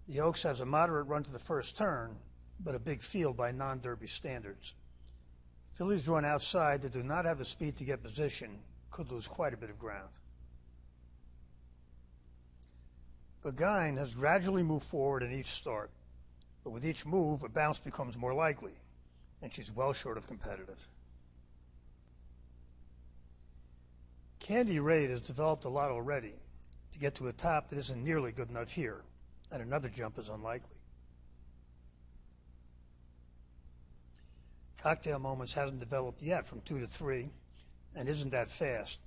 The Oaks has a moderate run to the first turn, but a big field by non-Derby standards. Fillies run outside that do not have the speed to get position could lose quite a bit of ground. Bagain has gradually moved forward in each start, but with each move, a bounce becomes more likely, and she's well short of competitive. Candy Raid has developed a lot already to get to a top that isn't nearly good enough here, and another jump is unlikely. Cocktail Moments hasn't developed yet from 2 to 3 and isn't that fast.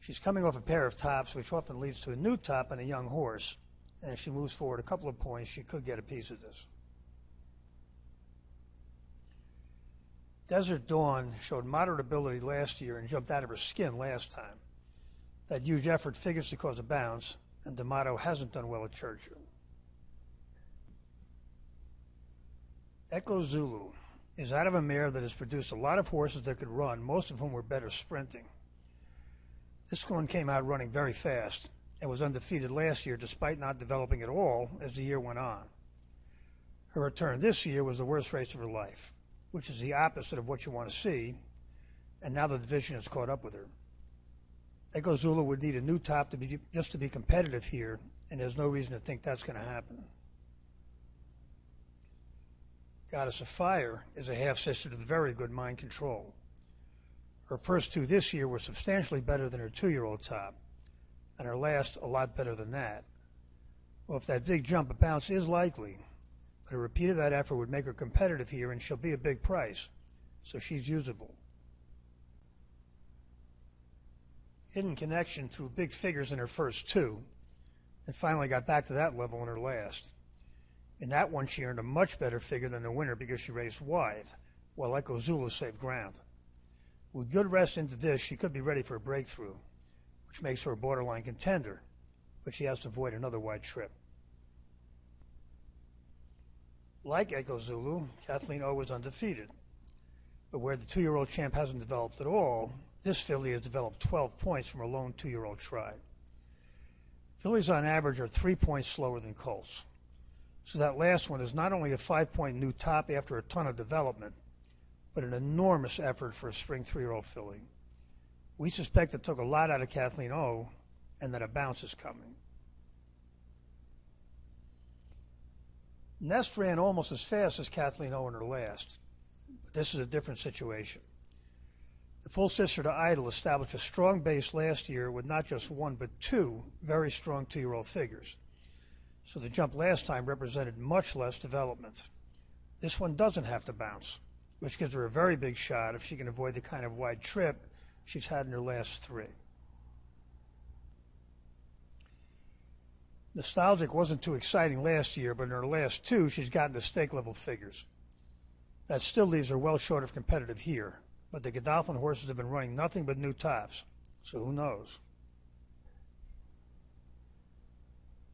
She's coming off a pair of tops, which often leads to a new top and a young horse, and if she moves forward a couple of points, she could get a piece of this. Desert Dawn showed moderate ability last year and jumped out of her skin last time. That huge effort figures to cause a bounce, and D'Amato hasn't done well at Churchill. Echo Zulu is out of a mare that has produced a lot of horses that could run, most of whom were better sprinting. This one came out running very fast and was undefeated last year despite not developing at all as the year went on. Her return this year was the worst race of her life, which is the opposite of what you want to see, and now the division has caught up with her. Echo Zulu would need a new top just to be competitive here, and there's no reason to think that's going to happen. Goddess of Fire is a half-sister to the very good Mind Control. Her first two this year were substantially better than her 2-year-old top, and her last a lot better than that. Well, if that big jump, a bounce is likely, but a repeat of that effort would make her competitive here, and she'll be a big price, so she's usable. Hidden Connection threw big figures in her first two, and finally got back to that level in her last. In that one, she earned a much better figure than the winner because she raced wide, while Echo Zulu saved ground. With good rest into this, she could be ready for a breakthrough, which makes her a borderline contender, but she has to avoid another wide trip. Like Echo Zulu, Kathleen O is undefeated, but where the 2-year-old champ hasn't developed at all, this filly has developed 12 points from her lone 2-year-old stride. Fillies on average are 3 points slower than colts. So that last one is not only a 5-point new top after a ton of development, but an enormous effort for a spring 3-year-old filly. We suspect it took a lot out of Kathleen O, and that a bounce is coming. Nest ran almost as fast as Kathleen O in her last, but this is a different situation. The full sister to Idol established a strong base last year with not just one but two very strong 2-year-old figures. So the jump last time represented much less development. This one doesn't have to bounce, which gives her a very big shot if she can avoid the kind of wide trip she's had in her last 3. Nostalgic wasn't too exciting last year, but in her last 2, she's gotten to stake-level figures. That still leaves her well short of competitive here, but the Godolphin horses have been running nothing but new tops, so who knows?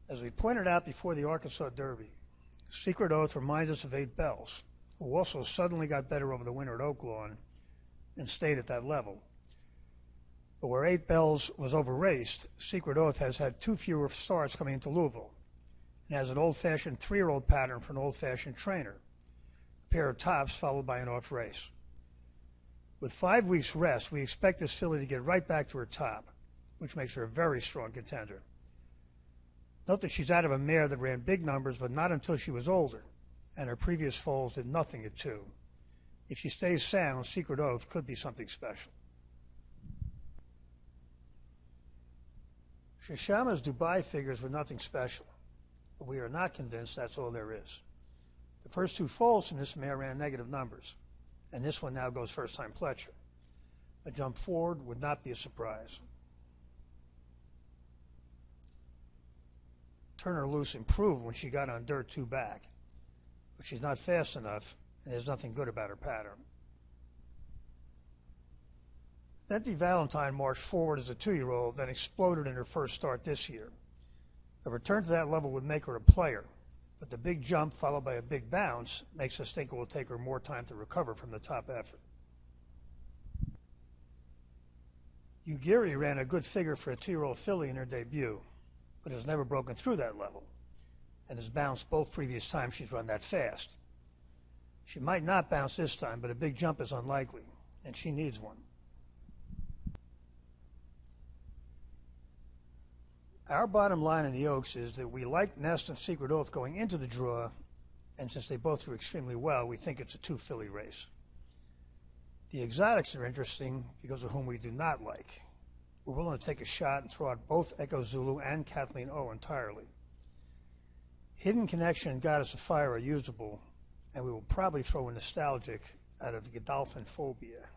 As we pointed out before the Arkansas Derby, Secret Oath reminds us of 8 Bells, who also suddenly got better over the winter at Oaklawn and stayed at that level. But where 8 Bells was overraced, Secret Oath has had 2 fewer starts coming into Louisville and has an old-fashioned 3-year-old pattern for an old-fashioned trainer, a pair of tops followed by an off race. With 5 weeks rest, we expect this filly to get right back to her top, which makes her a very strong contender. Note that she's out of a mare that ran big numbers, but not until she was older, and her previous foals did nothing at 2. If she stays sound, Secret Oath could be something special. Shashama's Dubai figures were nothing special, but we are not convinced that's all there is. The first 2 foals from this mare ran negative numbers, and this one now goes first-time Pletcher. A jump forward would not be a surprise. Turn Her Loose improved when she got on dirt 2 back, but she's not fast enough, and there's nothing good about her pattern. Denti Valentine marched forward as a 2-year-old, then exploded in her first start this year. A return to that level would make her a player, but the big jump followed by a big bounce makes us think it will take her more time to recover from the top effort. Yugiri ran a good figure for a 2-year-old filly in her debut, but has never broken through that level. and has bounced both previous times she's run that fast. She might not bounce this time, but a big jump is unlikely, and she needs one. Our bottom line in the Oaks is that we like Nest and Secret Oath going into the draw, and since they both do extremely well, we think it's a 2-filly race. The exotics are interesting because of whom we do not like. We're willing to take a shot and throw out both Echo Zulu and Kathleen O entirely. Hidden Connection and Goddess of Fire are usable, and we will probably throw a Nostalgic out of Godolphin Phobia.